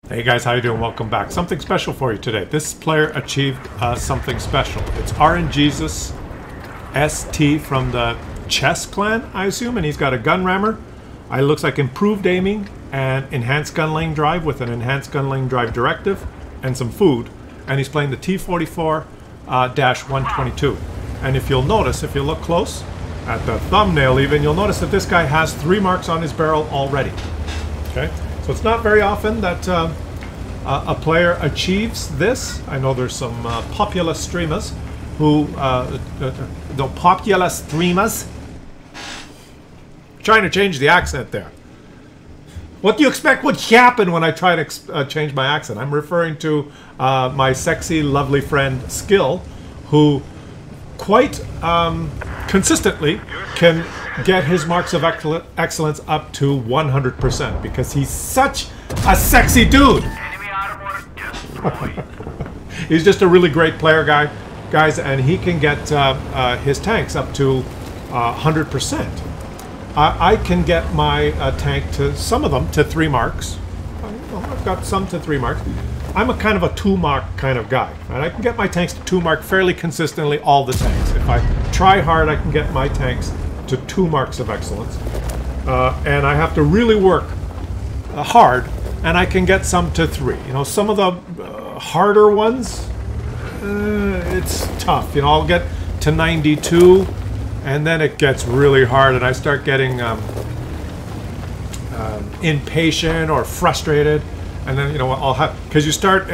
Hey guys, how you doing? Welcome back. Something special for you today. This player achieved something special. It's RNJesus ST from the Chess clan, I assume, and he's got a gun rammer. It looks like improved aiming and enhanced gun laying drive with an enhanced gun laying drive directive and some food. And he's playing the T44-122. And if you'll notice, if you look close at the thumbnail even, you'll notice that this guy has 3 marks on his barrel already. Okay? So it's not very often that a player achieves this. I know there's some popular streamers who, trying to change the accent there. What do you expect would happen when I try to change my accent? I'm referring to my sexy, lovely friend Skill, who quite consistently can get his marks of excellence up to 100% because he's such a sexy dude. He's just a really great player, guys, and he can get his tanks up to 100%. I can get my tank to, some of them, to 3 marks. I've got some to 3 marks. I'm a kind of a 2-mark kind of guy, and I can get my tanks to 2 mark fairly consistently all the tanks. If I try hard, I can get my tanks to 2 marks of excellence, and I have to really work hard, and I can get some to 3. You know, some of the harder ones, it's tough. You know, I'll get to 92, and then it gets really hard, and I start getting impatient or frustrated. And then, you know, I'll have, because you start,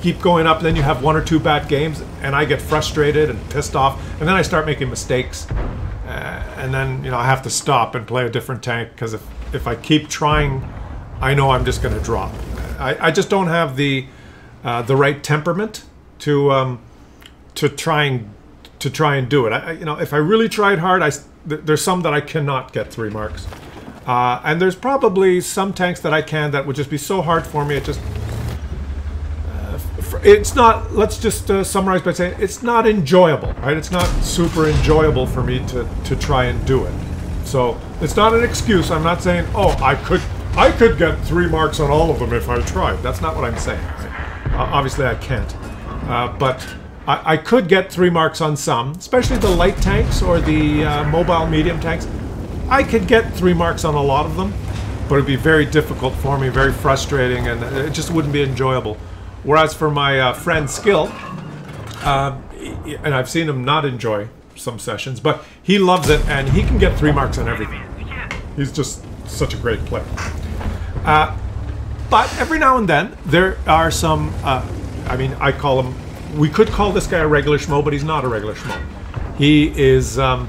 keep going up, and then you have 1 or 2 bad games, and I get frustrated and pissed off, and then I start making mistakes. And then, you know, I have to stop and play a different tank, because if I keep trying, I know I'm just going to drop. I just don't have the right temperament to try and do it. You know, if I really tried hard, there's some that I cannot get 3 marks. And there's probably some tanks that I can that would just be so hard for me. It just it's not. Let's just summarize by saying it's not enjoyable, right? It's not super enjoyable for me to try and do it. So it's not an excuse. I'm not saying, oh, I could get 3 marks on all of them if I tried. That's not what I'm saying. Right? Obviously, I can't. But I could get 3 marks on some, especially the light tanks or the mobile medium tanks. I could get 3 marks on a lot of them, but it'd be very difficult for me, very frustrating, and it just wouldn't be enjoyable. Whereas for my friend Skill, and I've seen him not enjoy some sessions, but he loves it, and he can get 3 marks on everything. He's just such a great player. But every now and then, there are some, I mean, we could call this guy a regular schmo, but he's not a regular schmo. He is, well,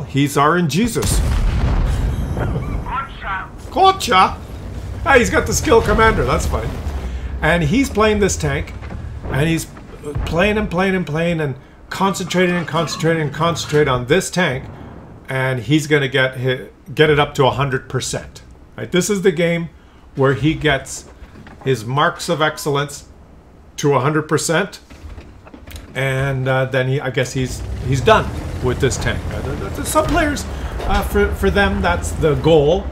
he's RNJesus. Gotcha! Hey, he's got the skill commander, that's fine. And he's playing this tank, and he's playing and concentrating on this tank, and he's going to get it up to 100%. Right? This is the game where he gets his marks of excellence to 100%, and then I guess he's done with this tank. Some players, for them, that's the goal.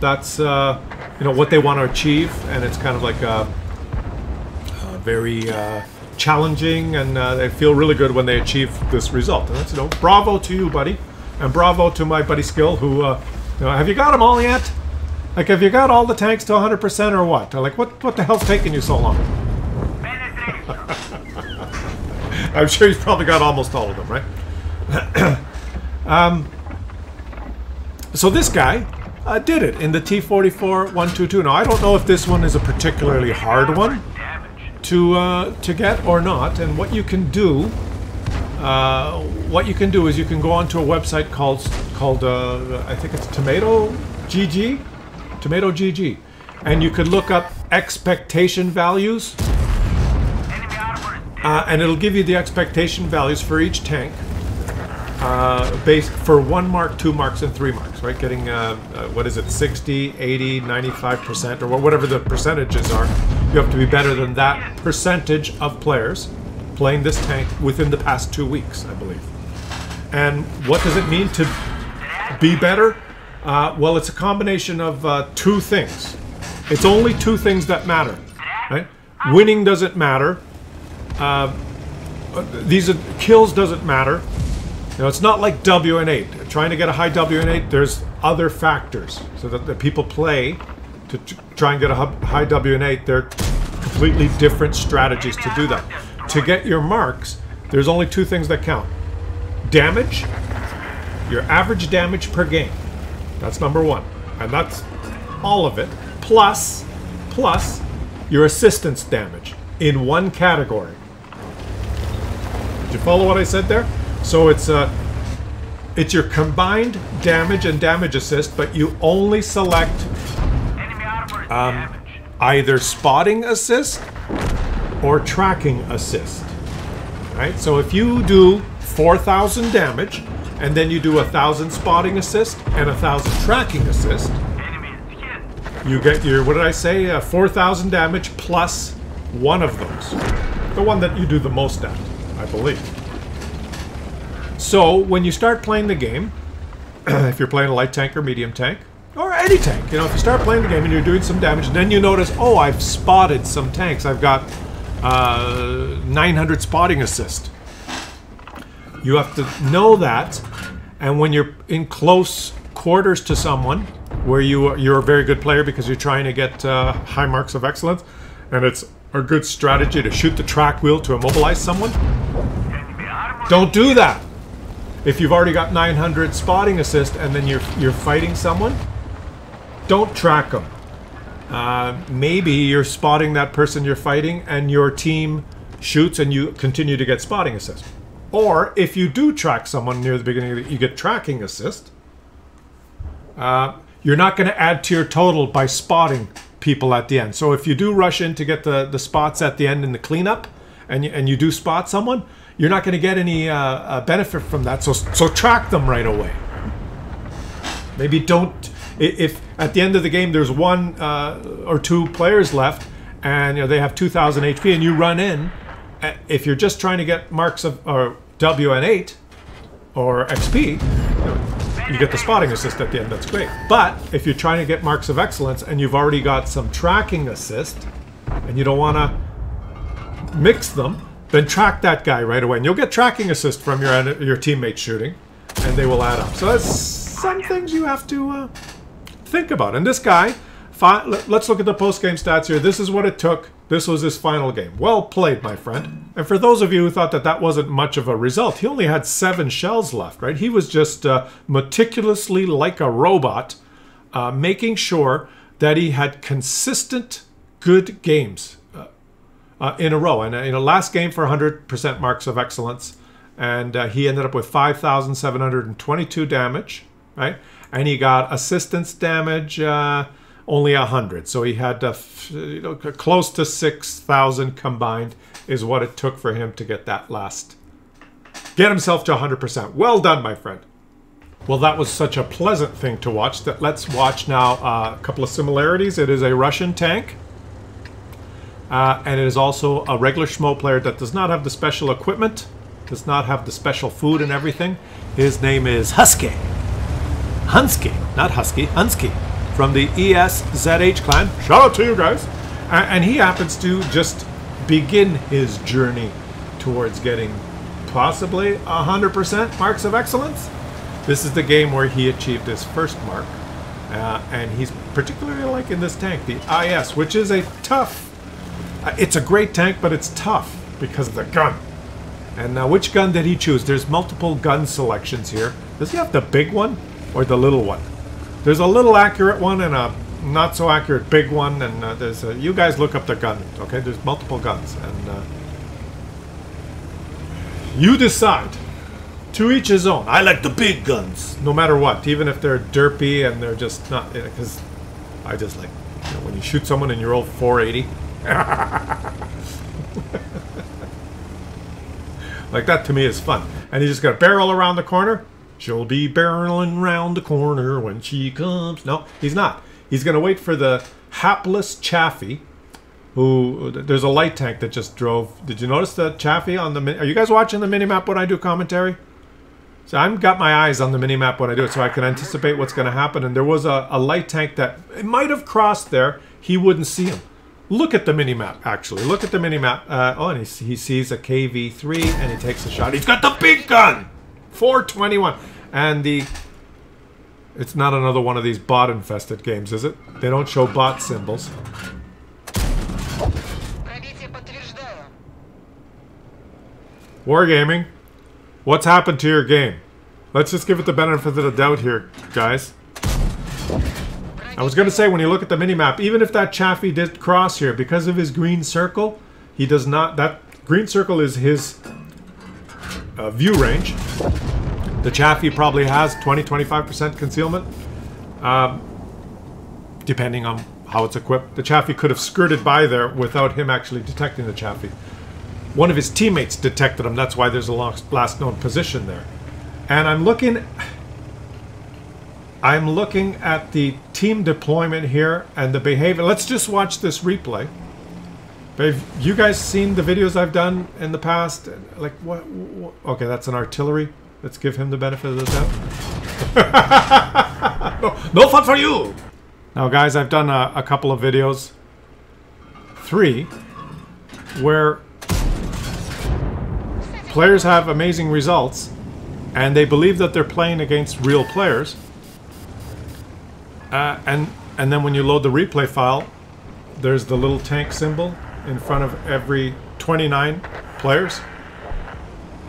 That's you know, what they want to achieve, and it's kind of like a very challenging, and they feel really good when they achieve this result. And that's, you know, bravo to you, buddy, and bravo to my buddy Skill, who you know, have you got them all yet? Like, have you got all the tanks to 100% or what? Or like, what the hell's taking you so long? I'm sure he's probably got almost all of them, right? So this guy did it in the T44-122. Now, I don't know if this one is a particularly hard one to get or not. And what you can do, is you can go onto a website called I think it's Tomato GG, and you could look up expectation values. And it'll give you the expectation values for each tank, based for 1 mark, 2 marks, and 3 marks, right? Getting, what is it, 60, 80, 95%, or whatever the percentages are. You have to be better than that percentage of players playing this tank within the past 2 weeks, I believe. And what does it mean to be better? Well, it's a combination of 2 things. It's only two things that matter, right? Winning doesn't matter. Kills doesn't matter. You know, it's not like WN8. Trying to get a high WN8, there's other factors. So that the people play to try and get a high WN8, they're completely different strategies to do that. To get your marks, there's only two things that count. Damage, your average damage per game. That's number one. And that's all of it. Plus your assistance damage in one category. Did you follow what I said there? So it's your combined damage and damage assist, but you only select either spotting assist or tracking assist. Right? So if you do 4,000 damage and then you do 1,000 spotting assist and 1,000 tracking assist, you get your, what did I say, 4,000 damage plus one of those. The one that you do the most at, I believe. So when you start playing the game, if you're playing a light tank or medium tank, or any tank, you know, if you start playing the game and you're doing some damage, and then you notice, oh, I've spotted some tanks. I've got 900 spotting assist. You have to know that, and when you're in close quarters to someone, where you're a very good player because you're trying to get high marks of excellence, and it's a good strategy to shoot the track wheel to immobilize someone, don't do that. If you've already got 900 spotting assist and then you're fighting someone, don't track them. Maybe you're spotting that person you're fighting and your team shoots and you continue to get spotting assist. Or if you do track someone near the beginning, you get tracking assist. You're not going to add to your total by spotting people at the end. So if you do rush in to get the spots at the end in the cleanup and you do spot someone, you're not going to get any benefit from that. So track them right away. Maybe don't. If at the end of the game there's one or two players left and you know they have 2,000 HP and you run in, if you're just trying to get marks of or WN8 or XP, you get the spotting assist at the end. That's great. But if you're trying to get marks of excellence and you've already got some tracking assist and you don't want to mix them, then track that guy right away, and you'll get tracking assist from your teammates shooting, and they will add up. So that's some things you have to think about. And this guy, let's look at the post-game stats here. This is what it took. This was his final game. Well played, my friend. And for those of you who thought that wasn't much of a result, he only had 7 shells left, right? He was just meticulously, like a robot, making sure that he had consistent, good games in a row. And last game for 100% marks of excellence, and he ended up with 5,722 damage, right? And he got assistance damage only 100. So he had close to 6,000 combined is what it took for him to get that get himself to 100%. Well done, my friend. Well, that was such a pleasant thing to watch that let's watch now a couple of similarities. It is a Russian tank. And it is also a regular Schmo player that does not have the special equipment, does not have the special food and everything. His name is Husky. Hunsky, not Husky, Hunsky, from the ESZH clan. Shout out to you guys. And he happens to just begin his journey towards getting possibly 100% marks of excellence. This is the game where he achieved his first mark. And he's particularly liking this tank, the IS, which is a tough... it's a great tank, but it's tough because of the gun. And now, which gun did he choose? There's multiple gun selections here. Does he have the big one or the little one? There's a little accurate one and a not so accurate big one. And there's you guys look up the gun, okay? There's multiple guns, and you decide. To each his own. I like the big guns, no matter what, even if they're derpy and they're just not. Because I just like when you shoot someone and you roll 480. Like that to me is fun. And you just got to barrel around the corner. She'll be barreling around the corner when she comes. No, he's not. He's going to wait for the hapless Chaffee, who... There's a light tank that just drove... Did you notice the Chaffee on the... Are you guys watching the minimap when I do commentary? So I've got my eyes on the minimap when I do it, so I can anticipate what's going to happen. And there was a light tank that... It might have crossed there. he wouldn't see him. Look at the minimap, actually. Look at the minimap. Oh, and he sees a KV-3 and he takes a shot. He's got the big gun! 421. And it's not another one of these bot-infested games, is it? They don't show bot symbols. Wargaming, what's happened to your game? Let's just give it the benefit of the doubt here, guys. I was going to say, when you look at the minimap, even if that Chaffee did cross here, because of his green circle, he does not... That green circle is his view range. The Chaffee probably has 20-25% concealment, depending on how it's equipped. The Chaffee could have skirted by there without him actually detecting the Chaffee. One of his teammates detected him. That's why there's a last known position there. And I'm looking at the team deployment here and the behavior. Let's just watch this replay. Have you guys seen the videos I've done in the past? Like, what? Okay, that's an artillery. Let's give him the benefit of the doubt. No fun for you! Now, guys, I've done a couple of videos. 3. Where players have amazing results and they believe that they're playing against real players. And then when you load the replay file, there's the little tank symbol in front of every 29 players.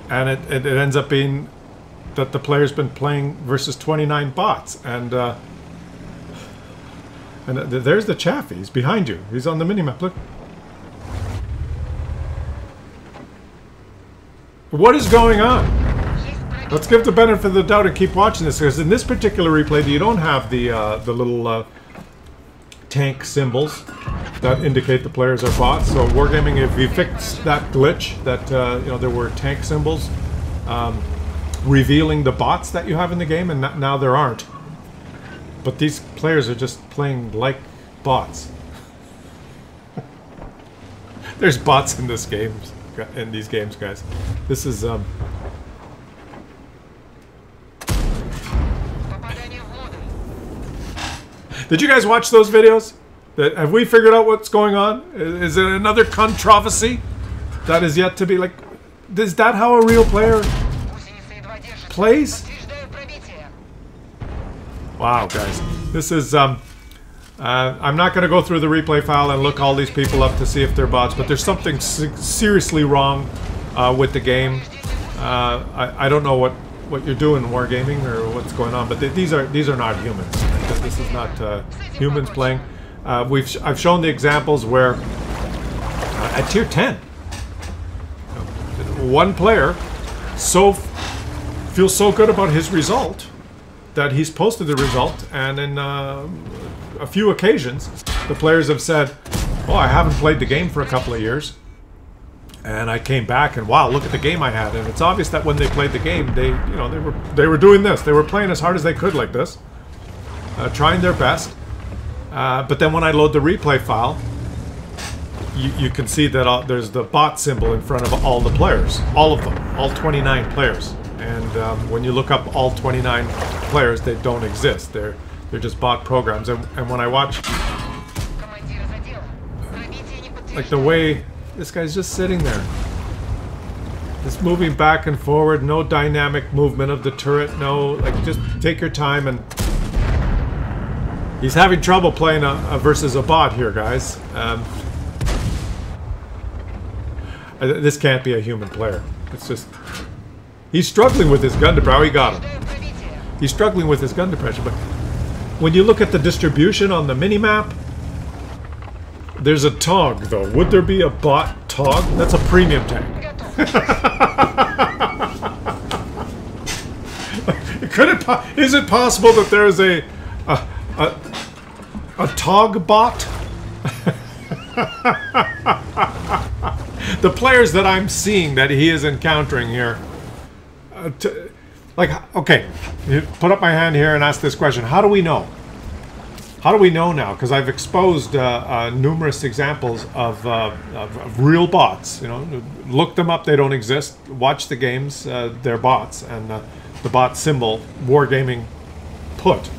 And it ends up being that the player's been playing versus 29 bots. And there's the Chaffee. He's behind you. He's on the minimap. Look. What is going on? Let's give the benefit of the doubt and keep watching this, because in this particular replay, you don't have the little tank symbols that indicate the players are bots. So Wargaming, if you fix that glitch, that you know, there were tank symbols revealing the bots that you have in the game, and now there aren't. But these players are just playing like bots. There's bots in this game, in these games, guys. This is Did you guys watch those videos? Have we figured out what's going on? Is it another controversy that is yet to be, like, is that how a real player plays? Wow, guys. This is, I'm not going to go through the replay file and look all these people up to see if they're bots, but there's something seriously wrong with the game. I don't know what you're doing, Wargaming, or what's going on, but these are not humans. This is not humans playing. I've shown the examples where at tier 10, one player feels so good about his result that he's posted the result, and in a few occasions, the players have said, "Oh, I haven't played the game for a couple of years, and I came back and wow, look at the game I had." And it's obvious that when they played the game, they were doing this. They were playing as hard as they could, like this, trying their best. But then when I load the replay file, you can see that there's the bot symbol in front of all the players, all of them, all 29 players. And when you look up all 29 players, they don't exist. They're just bot programs. And when I watch, like, the way this guy's just sitting there, just moving back and forward, no dynamic movement of the turret, no, like, just take your time. And he's having trouble playing a versus a bot here, guys. This can't be a human player. It's just... He's struggling with his gun depression. Oh, he got him. He's struggling with his gun depression, but when you look at the distribution on the minimap, there's a TOG, though. Would there be a bot TOG? That's a premium tank. Is it possible that there is a TOG bot? The players that I'm seeing that he is encountering here, like, okay, put up my hand here and ask this question. How do we know? How do we know now? Because I've exposed numerous examples of real bots. You know, look them up; they don't exist. Watch the games; they're bots. And the bot symbol, Wargaming, put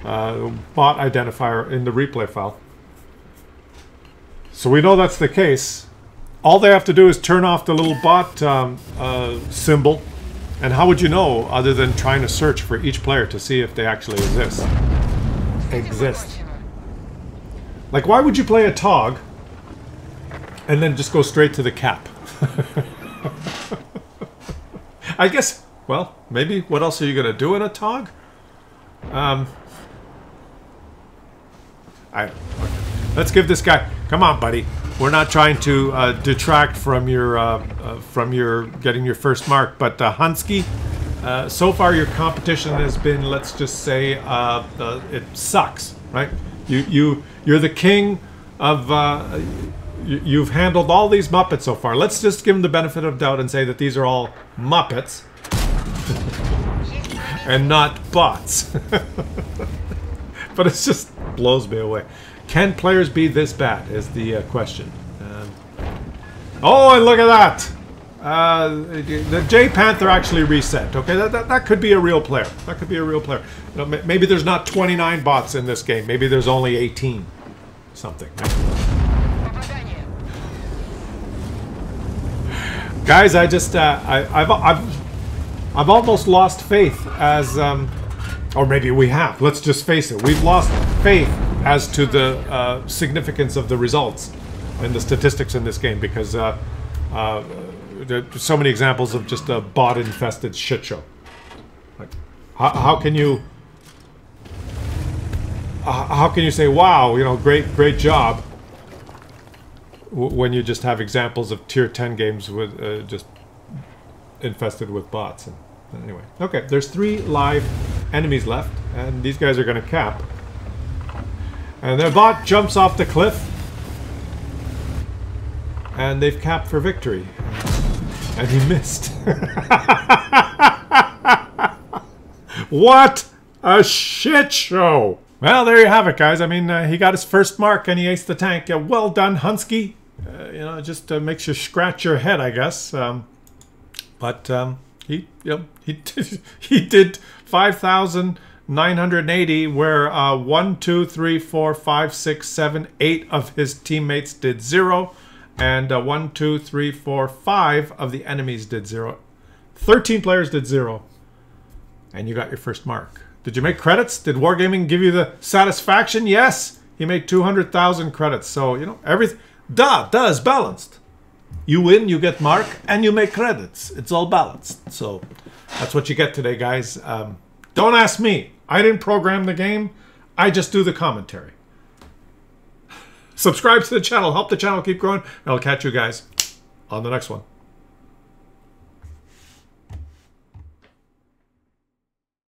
bot identifier in the replay file. So we know that's the case. All they have to do is turn off the little bot symbol. And how would you know other than trying to search for each player to see if they actually exist? Like, why would you play a TOG and then just go straight to the cap? I guess, well, maybe what else are you going to do in a TOG? Let's give this guy... Come on, buddy. We're not trying to detract from your getting your first mark, but Hunsky, so far your competition has been, let's just say, it sucks, right? You're the king of... you've handled all these Muppets so far. Let's just give them the benefit of doubt and say that these are all Muppets and not bots. But it just blows me away. Can players be this bad is the question. Oh, and look at that! The J Panther actually reset. Okay, that could be a real player. That could be a real player. You know, maybe there's not 29 bots in this game. Maybe there's only 18. Something. Guys, I just I've almost lost faith as or maybe we have. Let's just face it. We've lost faith as to the significance of the results and the statistics in this game because there are so many examples of just a bot-infested shit show. Like, how can you say, wow, you know, great job, when you just have examples of tier 10 games with just infested with bots? And anyway, okay, there's 3 live enemies left, and these guys are going to cap. And their bot jumps off the cliff, and they've capped for victory. And he missed. What a shit show! Well, there you have it, guys. I mean, he got his first mark and he aced the tank. Well done, Hunsky. You know, it just makes you scratch your head, I guess. But he did 5,980, where 1, 2, 3, 4, 5, 6, 7, 8 of his teammates did 0. And 1, 2, 3, 4, 5 of the enemies did 0. 13 players did 0. And you got your first mark. Did you make credits? Did Wargaming give you the satisfaction? Yes! He made 200,000 credits. So, you know, everything... Duh is balanced. You win, you get mark, and you make credits. It's all balanced. So, that's what you get today, guys. Don't ask me. I didn't program the game. I just do the commentary. Subscribe to the channel. Help the channel keep growing. And I'll catch you guys on the next one.